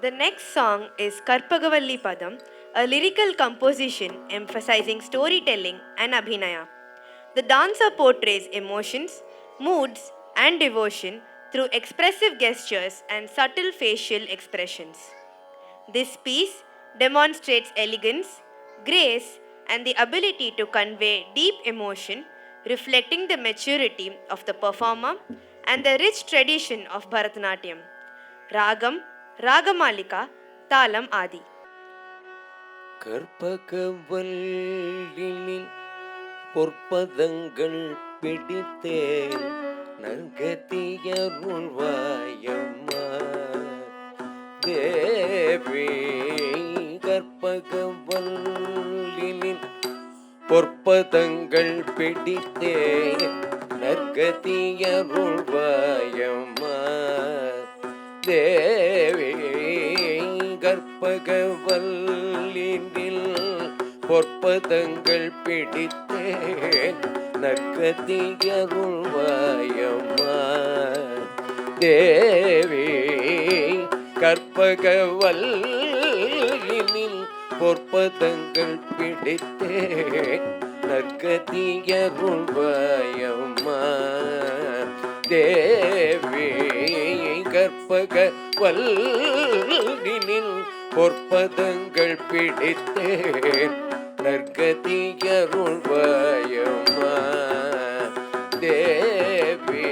The next song is Karpagavalli Padam, a lyrical composition emphasizing storytelling and abhinaya. The dancer portrays emotions, moods, and devotion through expressive gestures and subtle facial expressions. This piece demonstrates elegance, grace, and the ability to convey deep emotion, reflecting the maturity of the performer and the rich tradition of Bharatanatyam. Ragam, Ragamalika, Talam Adi. கற்பகவல்லினில் பொற்பதங்கள் பிடித்தேன் நற்கதியருள்வாயம்மா தேவி. கற்பகவல்லினில் பொற்பதங்கள் பிடித்தேன் நற்கதியருள்வாயம்மா தேவி. கற்பகவல்லினில் பொற்பதங்கள் பிடித்தேன் நற்கதியருள்வாயம்மா தேவி. கற்பகவல்லினில் பொற்பதங்கள் பிடித்தேன் நற்கதியருள்வாயம்மா தேவி. கற்பகவல்லினில் பொற்பதங்கள் பிடித்தேன் நற்கதியருள்வாயம்மா தேவி.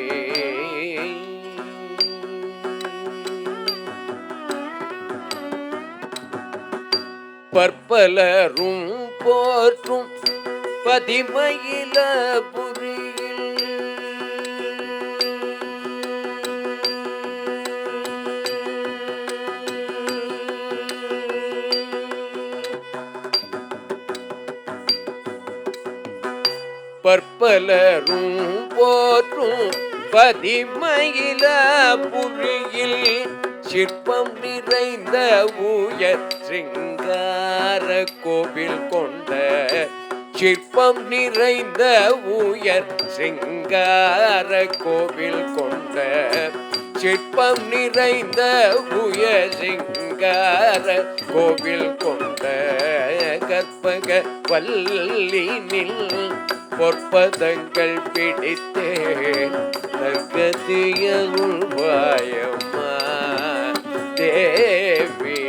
பற்பலரும் போற்றும் பதிமயில பற்பலரும் போற்றும் பதிமயில புரியில் சிற்பம் நிறைந்த உயர் சிங்கார கோவில் கொண்ட சிற்பம் நிறைந்த உயர் சிங்கார கோவில் கொண்ட சிற்பம் நிறைந்த உயர் சிங்கார கோவில் கொண்ட கற்பக வல்லினில் பொற்பதங்கள் பிடித்தேன் நற்கதியருள்வாயம்மா தேவி.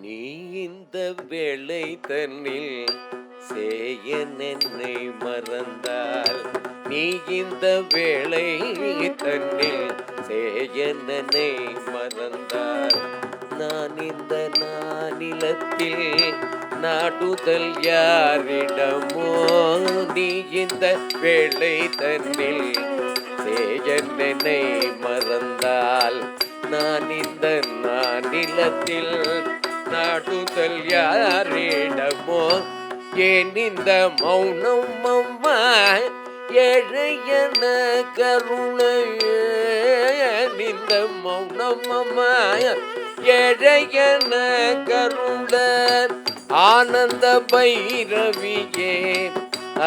நீ இந்த வேளை தன்னில் சேயன் என்னை மறந்தால் நீ இந்த வேளை தன்னில் சேயன் என்னை மறந்தால் நான் இந்த நானிலத்தில் நாடுதல் யாரிடமோ நீ இந்த வேளை தன்னில் சேயன் என்னை மறந்தால் நான் இந்த நானிலத்தில் நாடுதல் யாரிடமோ ஏன் இந்த மௌனம் அம்மா ஏழையன கருணையே இந்த மௌனம் அம்மா ஏழையன கருண ஆனந்த பைரவியே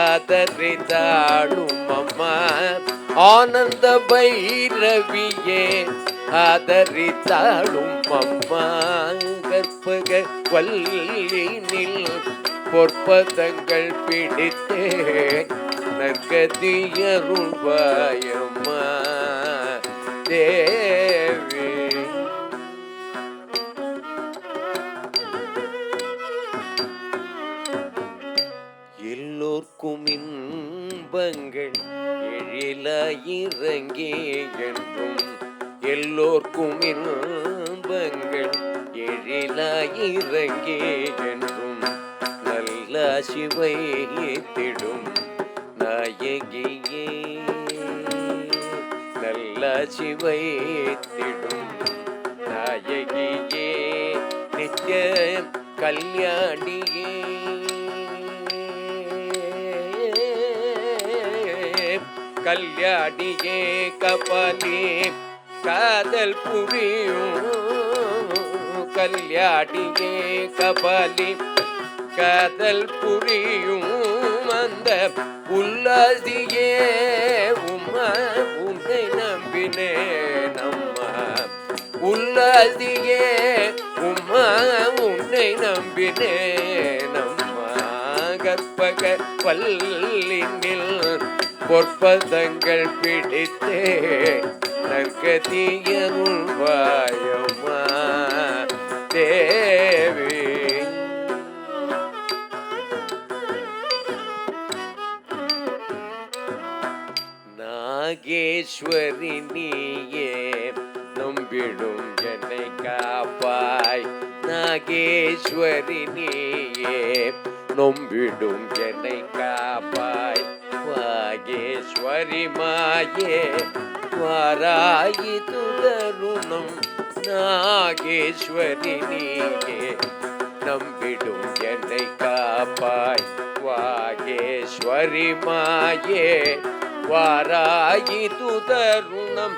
ஆதரித்தாடும் அம்மா ஆனந்த பைரவியே ஆதரித்தாடும் அம்மா கற்பக வல்லினில் பொற்பதங்கள் பிடித்தேன் நற்கதியருள்வாயம்மா தேவி. எல்லோர்க்கும் இன்பங்கள் எழிலாயிரங்கே என்றும் எல்லோர்க்கும் இன்பங்கள் எழிலாயிரங்கே என்றும் நல்ல சிவை திடும் நாயகியே நல்ல சிவை திடும் நாயகியே நித்ய கல்யாணியே கல்யாணியே கபாலி காதல் புரியும் கல்யாணியே கபாலி காதல் புரியும் சாந்த உல்லாசியே உம்மா உன்னை நம்பினேன் அம்மா உல்லாசியே உம்மா உன்னை நம்பினேன் அம்மா கற்பக பல்லினில் பொற்பதங்கள் பிடித்தே நற்கதியருள் வாயம்மா தேவி நாகேஸ்வரி நீயே நம்பிடும் என்னை காப்பாய் நாகேஸ்வரி நீயே நம்பிடும் என்னை காப்பாய் வாகேஸ்வரி மாயே வாராயி துதருணம் நாகேஸ்வரி நீயே நம்பிடும் என்னை காப்பாய் வாகேஸ்வரி மாயே வாராயி துதருணம்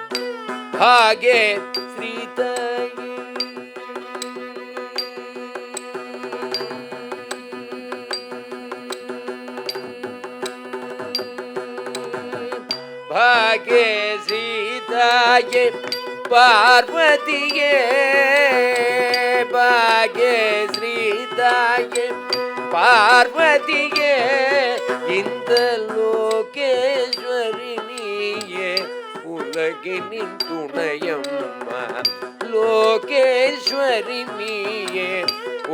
பாகே ஸ்ரீதயே பாகே சீதாயே பார்வதியே பாகே ஸ்ரீதாயே பார்வதியே இந்த லோகேஸ்வரி நீயே உலகினின் துணையம்மா லோகேஸ்வரி நீயே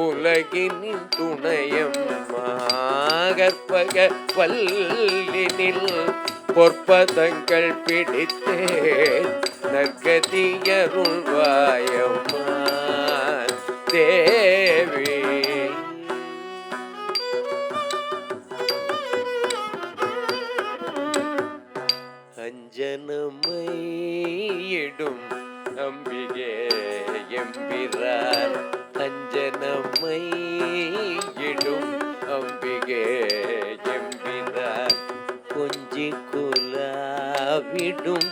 உலகினின் துணையம்மா கற்பக வல்லினில் பொற்பதங்கள் பிடித்தே நற்கதியருள் வாயம்மா தேவி அஞ்சனமையிடும் அம்பிகே எம்பிரான் அஞ்சனமையிடும் அம்பிகே எம்பிரான் கொஞ்சி குலாவிடும்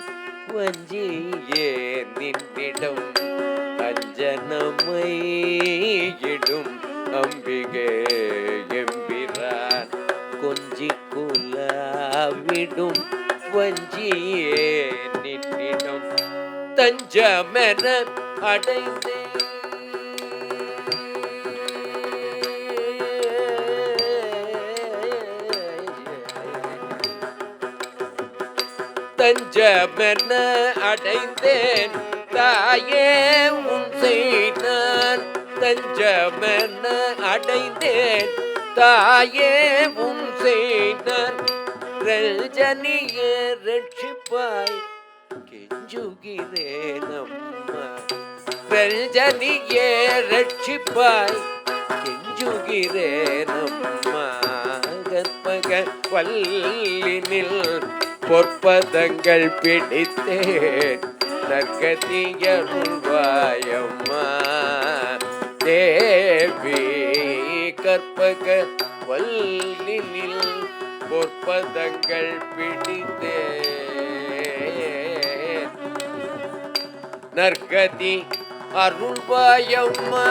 வஞ்சியே நின்றிடம் அஞ்சனமையிடும் அம்பிகே எம்பிரான் கொஞ்சி குலாவிடும் வஞ்சியே நின்றிடம் தஞ்சமென அடைந்தே தஞ்சமென அடைந்தேன் தாயே உன் செய்தான் தஞ்சமென அடைந்தேன் தாயே உன் செய்தான் ரஞ்சனியே ரட்சிப்பாய் கெஞ்சுகிறேன் அம்மா ரஞ்சனியே ரட்சிப்பாய் கெஞ்சுகிறேன் அம்மா கற்பக வல்லினில் பொற்பதங்கள் பிடித்தேன் நற்கதியருள் வாயம்மா தேவி கற்பக வல்லினில் பொற்பதங்கள் பிடித்தேன் நற்கதி அருள் வாயம்மா